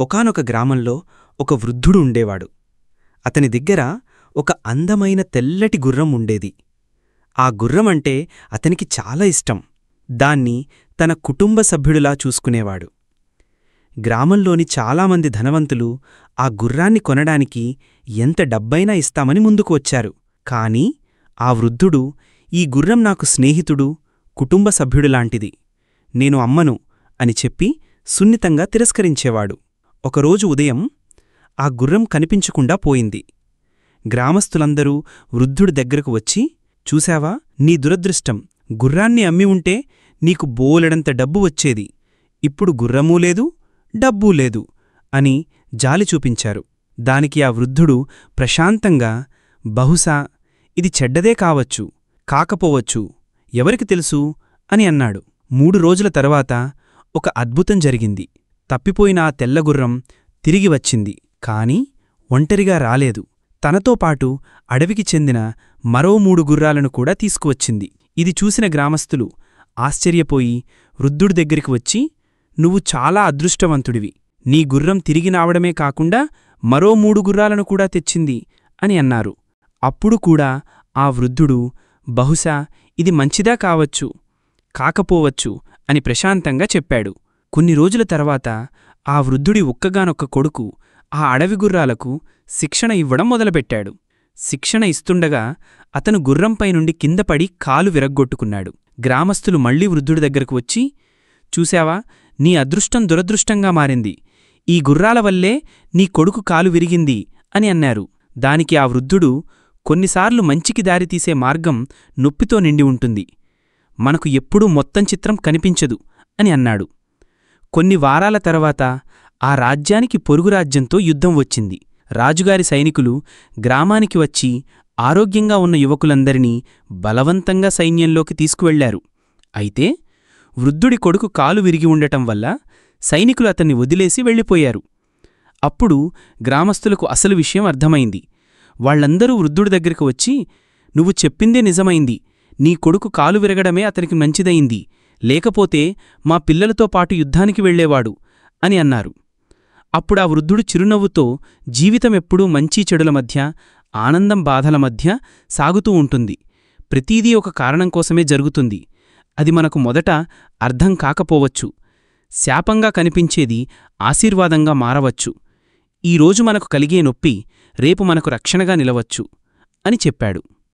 ఒకానొక గ్రామంలో ఒక వృద్ధుడు ఉండేవాడు. అతని దగ్గర ఒక అందమైన తెల్లటి గుర్రం ఉండేది. ఆ గుర్రమంటే అతనికి చాలా ఇష్టం. దాన్ని తన కుటుంబ సభ్యుడిలా చూసుకునేవాడు. గ్రామంలోని చాలామంది ధనవంతులు ఆ గుర్రాన్ని కొనడానికి ఎంత డబ్బైనా ఇస్తామని ముందుకు వచ్చారు. కాని ఆ వృద్ధుడు, ఈ గుర్రం నాకు స్నేహితుడు, కుటుంబ సభ్యుడిలాంటిది, నేను అమ్మను అని చెప్పి సున్నితంగా తిరస్కరించేవాడు. ఒకరోజు ఉదయం ఆ గుర్రం కనిపించకుండా పోయింది. గ్రామస్తులందరూ వృద్ధుడి దగ్గరకు వచ్చి, చూశావా, నీ దురదృష్టం, గుర్రాన్ని అమ్మి ఉంటే నీకు బోలెడంత డబ్బు వచ్చేది. ఇప్పుడు గుర్రమూ లేదు, డబ్బూ లేదు అని జాలి చూపించారు. దానికి ఆ వృద్ధుడు ప్రశాంతంగా, బహుశా ఇది చెడ్డదే కావచ్చు, కాకపోవచ్చు, ఎవరికి తెలుసు అని అన్నాడు. 3 రోజుల తరువాత ఒక అద్భుతం జరిగింది. తప్పిపోయిన ఆ తెల్లగుర్రం తిరిగి వచ్చింది. కాని ఒంటరిగా రాలేదు. తనతో పాటు అడవికి చెందిన మరో 3 గుర్రాలను కూడా తీసుకువచ్చింది. ఇది చూసిన గ్రామస్తులు ఆశ్చర్యపోయి వృద్ధుడి దగ్గరికి వచ్చి, నువ్వు చాలా అదృష్టవంతుడివి, నీ గుర్రం తిరిగి రావడమే కాకుండా మరో 3 గుర్రాలను కూడా తెచ్చింది అని అన్నారు. అప్పుడు కూడా ఆ వృద్ధుడు, బహుశా ఇది మంచిదా కావచ్చు, కాకపోవచ్చు అని ప్రశాంతంగా చెప్పాడు. కొన్ని రోజుల తర్వాత ఆ వృద్ధుడి ఒక్కగానొక్క కొడుకు ఆ అడవి గుర్రాలకు శిక్షణ ఇవ్వడం మొదలుపెట్టాడు. శిక్షణ ఇస్తుండగా అతను గుర్రంపై నుండి కిందపడి కాలు విరగ్గొట్టుకున్నాడు. గ్రామస్తులు మళ్లీ వృద్ధుడి దగ్గరకు వచ్చి, చూశావా, నీ అదృష్టం దురదృష్టంగా మారింది, ఈ గుర్రాల వల్లే నీ కొడుకు కాలు విరిగింది అని అన్నారు. దానికి ఆ వృద్ధుడు, కొన్నిసార్లు మంచికి దారితీసే మార్గం నొప్పితో నిండి ఉంటుంది, మనకు ఎప్పుడూ మొత్తం చిత్రం కనిపించదు అని అన్నాడు. కొన్ని వారాల తర్వాత ఆ రాజ్యానికి పొరుగురాజ్యంతో యుద్ధం వచ్చింది. రాజుగారి సైనికులు గ్రామానికి వచ్చి ఆరోగ్యంగా ఉన్న యువకులందరినీ బలవంతంగా సైన్యంలోకి తీసుకువెళ్లారు. అయితే వృద్ధుడి కొడుకు కాలు విరిగి ఉండటం వల్ల సైనికులు అతన్ని వదిలేసి వెళ్ళిపోయారు. అప్పుడు గ్రామస్తులకు అసలు విషయం అర్థమైంది. వాళ్లందరూ వృద్ధుడి దగ్గరికి వచ్చి, నువ్వు చెప్పిందే నిజమైంది, నీ కొడుకు కాలు విరగడమే అతనికి మంచిదయింది, లేకపోతే మా పిల్లలతో పాటు యుద్ధానికి వెళ్లేవాడు అని అన్నారు. అప్పుడా వృద్ధుడు చిరునవ్వుతో, జీవితమెప్పుడూ మంచీ చెడుల మధ్య, ఆనందం బాధల మధ్య సాగుతూ ఉంటుంది, ప్రతీదీ ఒక కారణం కోసమే జరుగుతుంది, అది మనకు మొదట అర్థం కాకపోవచ్చు, శాపంగా కనిపించేది ఆశీర్వాదంగా మారవచ్చు, ఈరోజు మనకు కలిగే నొప్పి రేపు మనకు రక్షణగా నిలవచ్చు అని చెప్పాడు.